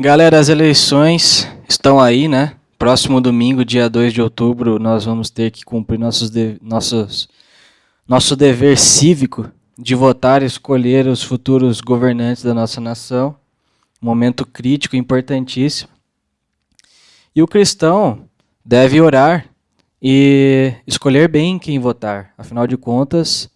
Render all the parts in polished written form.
Galera, as eleições estão aí, né? Próximo domingo, dia 2 de outubro, nós vamos ter que cumprir nosso dever cívico de votar e escolher os futuros governantes da nossa nação. Momento crítico, importantíssimo. E o cristão deve orar e escolher bem quem votar. Afinal de contas,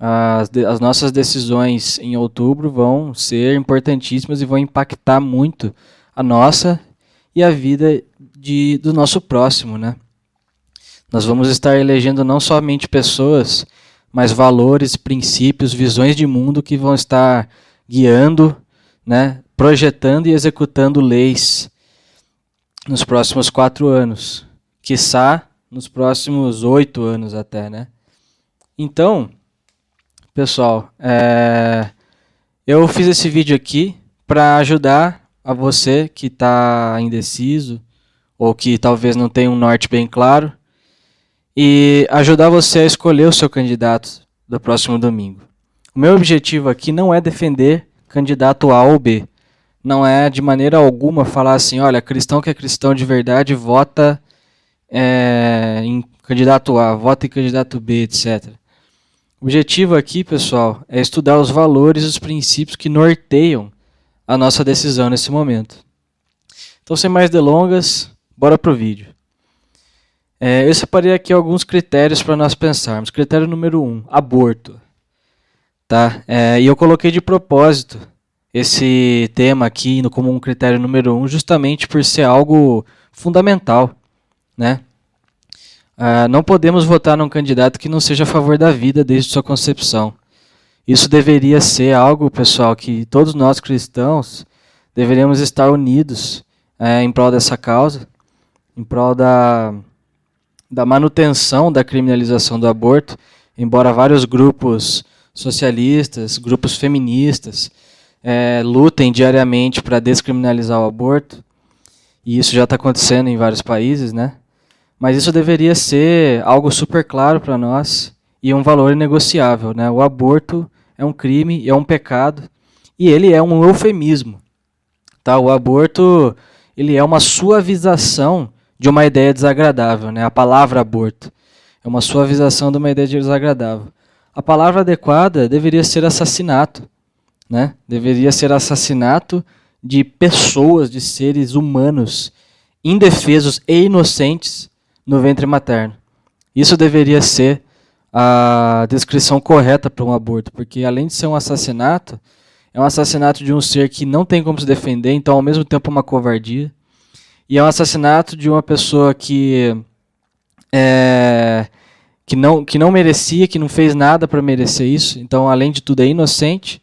as nossas decisões em outubro vão ser importantíssimas e vão impactar muito a nossa e a vida do nosso próximo, né? Nós vamos estar elegendo não somente pessoas, mas valores, princípios, visões de mundo que vão estar guiando, né, projetando e executando leis nos próximos 4 anos, quiçá nos próximos 8 anos até, né? Então, pessoal, eu fiz esse vídeo aqui para ajudar a você que está indeciso ou que talvez não tenha um norte bem claro e ajudar você a escolher o seu candidato do próximo domingo. O meu objetivo aqui não é defender candidato A ou B. Não é de maneira alguma falar assim, olha, cristão que é cristão de verdade vota em candidato A, vota em candidato B, etc. O objetivo aqui, pessoal, é estudar os valores e os princípios que norteiam a nossa decisão nesse momento. Então, sem mais delongas, bora pro vídeo. Eu separei aqui alguns critérios para nós pensarmos. Critério número 1, aborto. Tá? E eu coloquei de propósito esse tema aqui como um critério número 1, justamente por ser algo fundamental, né? Não podemos votar num candidato que não seja a favor da vida desde sua concepção. Isso deveria ser algo, pessoal, que todos nós cristãos deveríamos estar unidos em prol dessa causa, em prol da manutenção da criminalização do aborto, embora vários grupos socialistas, grupos feministas, lutem diariamente para descriminalizar o aborto, e isso já está acontecendo em vários países, né? Mas isso deveria ser algo super claro para nós e um valor inegociável, né? O aborto é um crime, é um pecado e ele é um eufemismo. Tá? O aborto ele é uma suavização de uma ideia desagradável, né? A palavra aborto é uma suavização de uma ideia desagradável. A palavra adequada deveria ser assassinato, né? Deveria ser assassinato de pessoas, de seres humanos, indefesos e inocentes, no ventre materno. Isso deveria ser a descrição correta para um aborto, porque além de ser um assassinato, é um assassinato de um ser que não tem como se defender, então ao mesmo tempo uma covardia, e é um assassinato de uma pessoa que não merecia, que não fez nada para merecer isso, então além de tudo é inocente,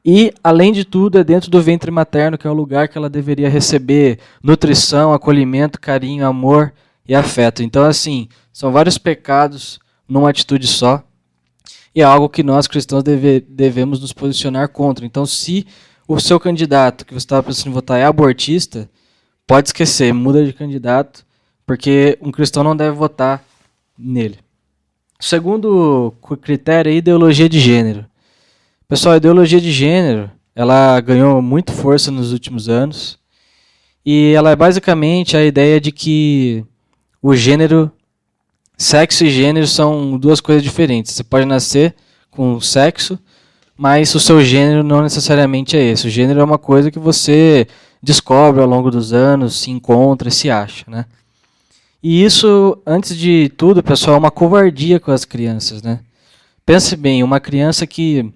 e além de tudo é dentro do ventre materno, que é o lugar que ela deveria receber nutrição, acolhimento, carinho, amor e afeto. Então, assim, são vários pecados numa atitude só. E é algo que nós cristãos devemos nos posicionar contra. Então, se o seu candidato que você estava pensando em votar é abortista, pode esquecer, muda de candidato, porque um cristão não deve votar nele. O segundo critério é ideologia de gênero. Pessoal, a ideologia de gênero, ela ganhou muito força nos últimos anos. E ela é basicamente a ideia de que o gênero, sexo e gênero são duas coisas diferentes. Você pode nascer com sexo, mas o seu gênero não necessariamente é esse. O gênero é uma coisa que você descobre ao longo dos anos, se encontra, se acha, né? E isso, antes de tudo, pessoal, é uma covardia com as crianças, né? Pense bem, uma criança que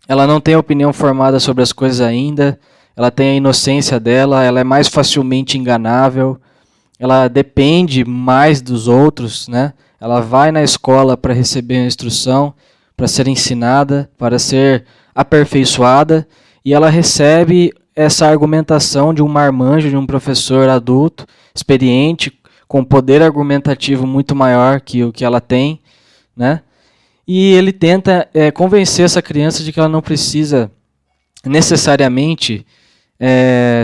ela não tem opinião formada sobre as coisas ainda, ela tem a inocência dela, ela é mais facilmente enganável, ela depende mais dos outros, né? Ela vai na escola para receber a instrução, para ser ensinada, para ser aperfeiçoada, e ela recebe essa argumentação de um marmanjo, de um professor adulto, experiente, com poder argumentativo muito maior que o que ela tem, né? E ele tenta convencer essa criança de que ela não precisa necessariamente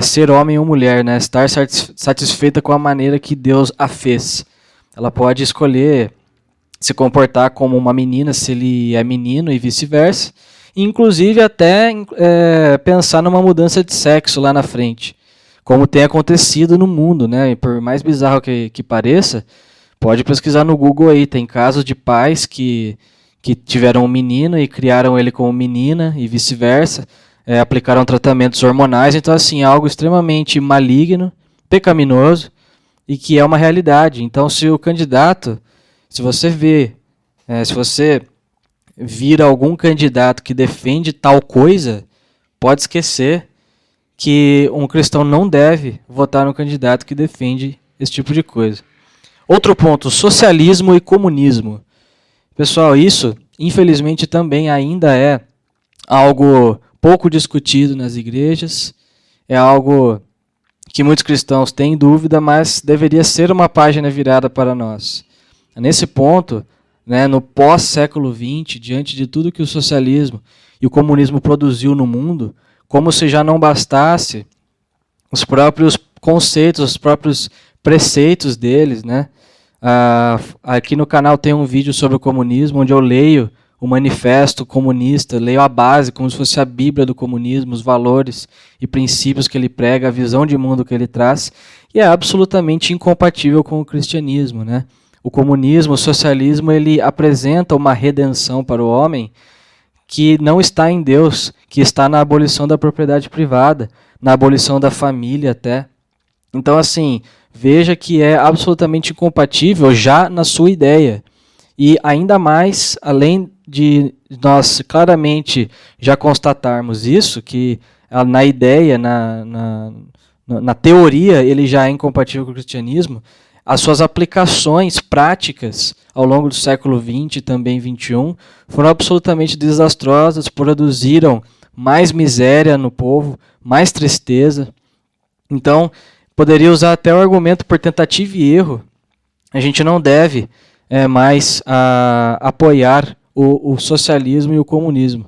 ser homem ou mulher, né? Estar satisfeita com a maneira que Deus a fez. Ela pode escolher se comportar como uma menina se ele é menino e vice-versa, inclusive até pensar numa mudança de sexo lá na frente. como tem acontecido no mundo, né? E por mais bizarro que pareça, pode pesquisar no Google aí, tem casos de pais que tiveram um menino e criaram ele como menina e vice-versa, aplicaram tratamentos hormonais, então assim, é algo extremamente maligno, pecaminoso, e que é uma realidade. Então se o candidato, se você vira algum candidato que defende tal coisa, pode esquecer que um cristão não deve votar no candidato que defende esse tipo de coisa. Outro ponto, socialismo e comunismo. Pessoal, isso, infelizmente, também ainda é algo pouco discutido nas igrejas, é algo que muitos cristãos têm dúvida, mas deveria ser uma página virada para nós. Nesse ponto, né, no pós-século XX, diante de tudo que o socialismo e o comunismo produziu no mundo, como se já não bastasse os próprios conceitos, os próprios preceitos deles, né? Aqui no canal tem um vídeo sobre o comunismo, onde eu leio o manifesto comunista, leio a base, como se fosse a Bíblia do comunismo, os valores e princípios que ele prega, a visão de mundo que ele traz, e é absolutamente incompatível com o cristianismo, né? O comunismo, o socialismo, ele apresenta uma redenção para o homem que não está em Deus, que está na abolição da propriedade privada, na abolição da família até. Então, assim, veja que é absolutamente incompatível já na sua ideia. E ainda mais, além de nós claramente já constatarmos isso, que na ideia, na teoria, ele já é incompatível com o cristianismo, as suas aplicações práticas ao longo do século XX e também XXI foram absolutamente desastrosas, produziram mais miséria no povo, mais tristeza. Então, poderia usar até o argumento por tentativa e erro. A gente não deve mais apoiar o socialismo e o comunismo.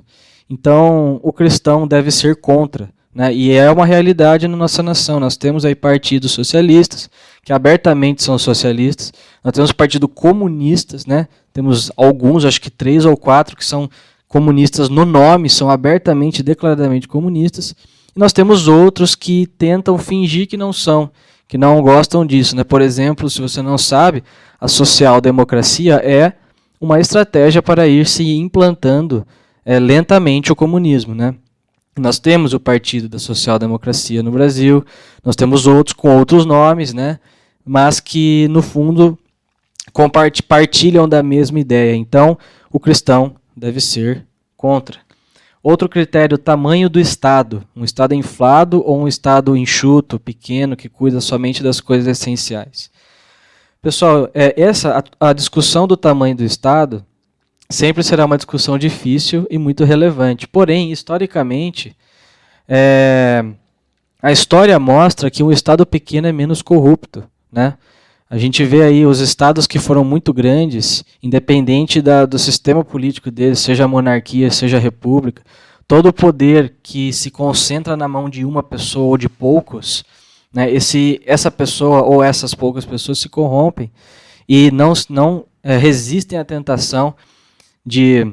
Então, o cristão deve ser contra, né? E é uma realidade na nossa nação. Nós temos aí partidos socialistas, que abertamente são socialistas. Nós temos partidos comunistas, né? Temos alguns, acho que 3 ou 4, que são comunistas no nome, são abertamente, declaradamente comunistas. E nós temos outros que tentam fingir que não são, que não gostam disso, né? Por exemplo, se você não sabe, a social-democracia é uma estratégia para ir se implantando lentamente o comunismo, né? Nós temos o Partido da Social-Democracia no Brasil, nós temos outros com outros nomes, né? Mas que, no fundo, partilham da mesma ideia. Então, o cristão deve ser contra. Outro critério, tamanho do Estado. Um Estado inflado ou um Estado enxuto, pequeno, que cuida somente das coisas essenciais. Pessoal, a discussão do tamanho do Estado sempre será uma discussão difícil e muito relevante. Porém, historicamente, a história mostra que um Estado pequeno é menos corrupto, né? A gente vê aí os estados que foram muito grandes, independente do sistema político deles, seja a monarquia, seja a república, todo o poder que se concentra na mão de uma pessoa ou de poucos, né, essa pessoa ou essas poucas pessoas se corrompem e não resistem à tentação de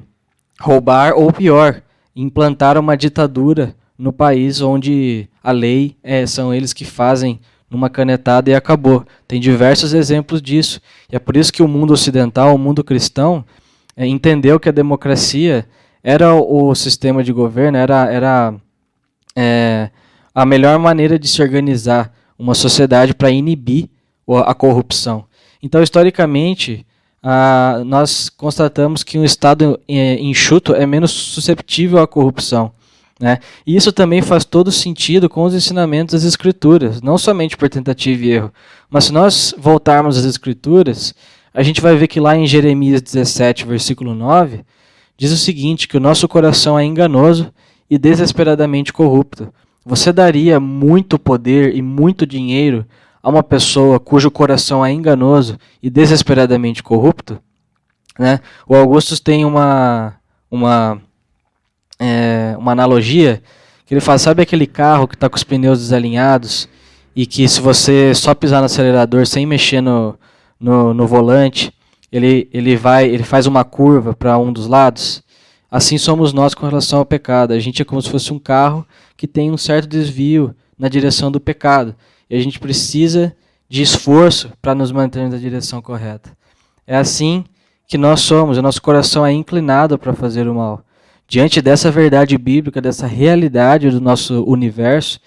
roubar ou, pior, implantar uma ditadura no país onde a lei são eles que fazem numa canetada e acabou. Tem diversos exemplos disso. E é por isso que o mundo ocidental, o mundo cristão, entendeu que a democracia era o sistema de governo, era a melhor maneira de se organizar uma sociedade para inibir a corrupção. Então, historicamente, nós constatamos que um Estado enxuto é menos susceptível à corrupção, né? E isso também faz todo sentido com os ensinamentos das Escrituras, não somente por tentativa e erro, mas se nós voltarmos às Escrituras, a gente vai ver que lá em Jeremias 17, versículo 9, diz o seguinte, que o nosso coração é enganoso e desesperadamente corrupto. Você daria muito poder e muito dinheiro a uma pessoa cujo coração é enganoso e desesperadamente corrupto? Né? O Augustus tem uma analogia que ele fala, sabe aquele carro que está com os pneus desalinhados e que se você só pisar no acelerador sem mexer no volante, ele faz uma curva para um dos lados? Assim somos nós com relação ao pecado. A gente é como se fosse um carro que tem um certo desvio na direção do pecado. E a gente precisa de esforço para nos manter na direção correta. É assim que nós somos, o nosso coração é inclinado para fazer o mal. Diante dessa verdade bíblica, dessa realidade do nosso universo,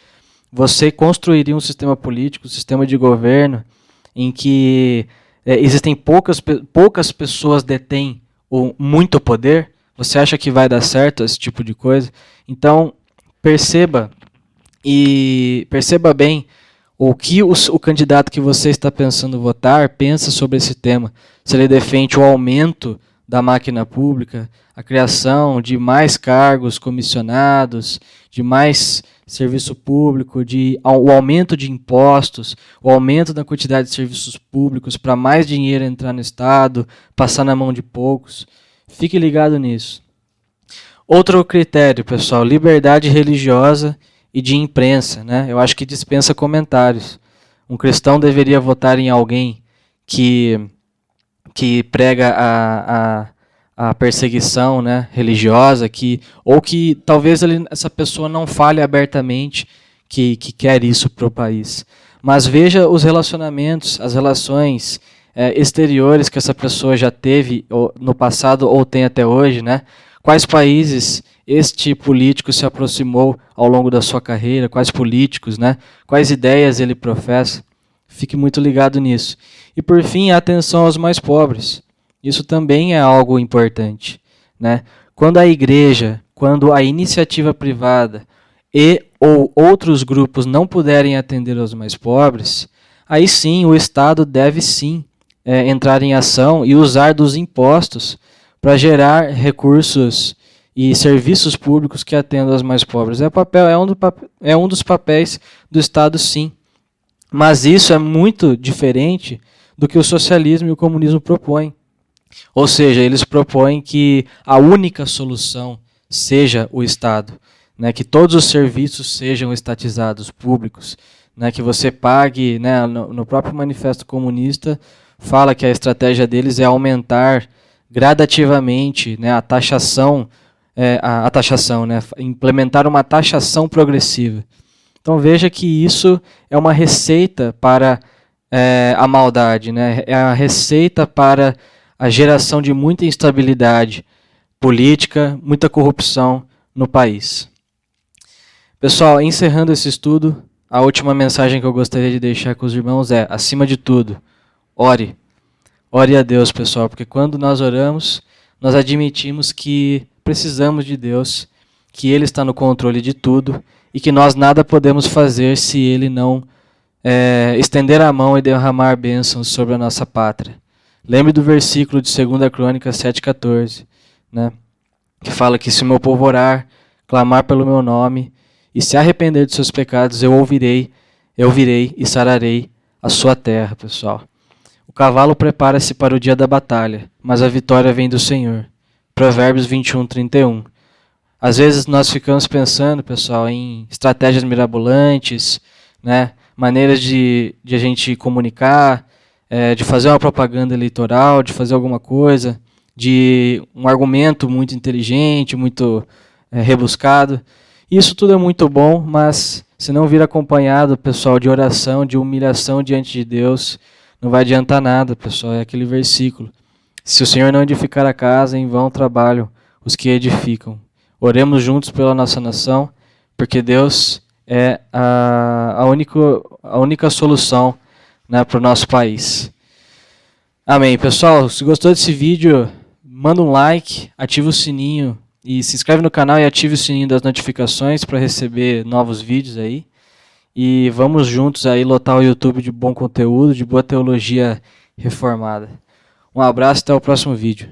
você construiria um sistema político, um sistema de governo, em que existem poucas pessoas detêm muito poder? Você acha que vai dar certo esse tipo de coisa? Então, perceba bem o que o candidato que você está pensando votar pensa sobre esse tema. Se ele defende o aumento da máquina pública, a criação de mais cargos comissionados, de mais serviço público, o aumento de impostos, o aumento da quantidade de serviços públicos para mais dinheiro entrar no Estado, passar na mão de poucos. Fique ligado nisso. Outro critério, pessoal, liberdade religiosa e de imprensa, né? Eu acho que dispensa comentários. Um cristão deveria votar em alguém que prega a perseguição, né, religiosa, ou que talvez essa pessoa não fale abertamente que quer isso para o país. Mas veja os relacionamentos, as relações exteriores que essa pessoa já teve no passado ou tem até hoje, né? Quais países este político se aproximou ao longo da sua carreira, quais políticos, né? Quais ideias ele professa. Fique muito ligado nisso. E por fim, a atenção aos mais pobres. Isso também é algo importante, né? Quando a igreja, quando a iniciativa privada ou outros grupos não puderem atender aos mais pobres, aí sim o Estado deve sim entrar em ação e usar dos impostos para gerar recursos e serviços públicos que atendam aos mais pobres. É um dos papéis do Estado, sim. Mas isso é muito diferente do que o socialismo e o comunismo propõem. Ou seja, eles propõem que a única solução seja o Estado, né, que todos os serviços sejam estatizados, públicos, né, que você pague, né, no próprio Manifesto Comunista, fala que a estratégia deles é aumentar gradativamente, né, a taxação, né, implementar uma taxação progressiva. Então veja que isso é uma receita para a maldade, né, é a receita para a geração de muita instabilidade política, muita corrupção no país. Pessoal, encerrando esse estudo, a última mensagem que eu gostaria de deixar com os irmãos é, acima de tudo, ore. Ore a Deus, pessoal, porque quando nós oramos, nós admitimos que precisamos de Deus, que Ele está no controle de tudo e que nós nada podemos fazer se Ele não estender a mão e derramar bênçãos sobre a nossa pátria. Lembre do versículo de 2 Crônicas 7,14, né, que fala que se o meu povo orar, clamar pelo meu nome e se arrepender de seus pecados, eu virei e sararei a sua terra, pessoal. O cavalo prepara-se para o dia da batalha, mas a vitória vem do Senhor. Provérbios 21:31. Às vezes nós ficamos pensando, pessoal, em estratégias mirabolantes, né, maneiras de a gente comunicar, de fazer uma propaganda eleitoral, de fazer alguma coisa, de um argumento muito inteligente, muito rebuscado. Isso tudo é muito bom, mas se não vir acompanhado, pessoal, de oração, de humilhação diante de Deus, não vai adiantar nada, pessoal. É aquele versículo. Se o Senhor não edificar a casa, em vão trabalham os que edificam. Oremos juntos pela nossa nação, porque Deus é a única solução, né, para o nosso país. Amém. Pessoal, se gostou desse vídeo, manda um like, ativa o sininho e se inscreve no canal e ative o sininho das notificações para receber novos vídeos aí. E vamos juntos aí lotar o YouTube de bom conteúdo, de boa teologia reformada. Um abraço e até o próximo vídeo.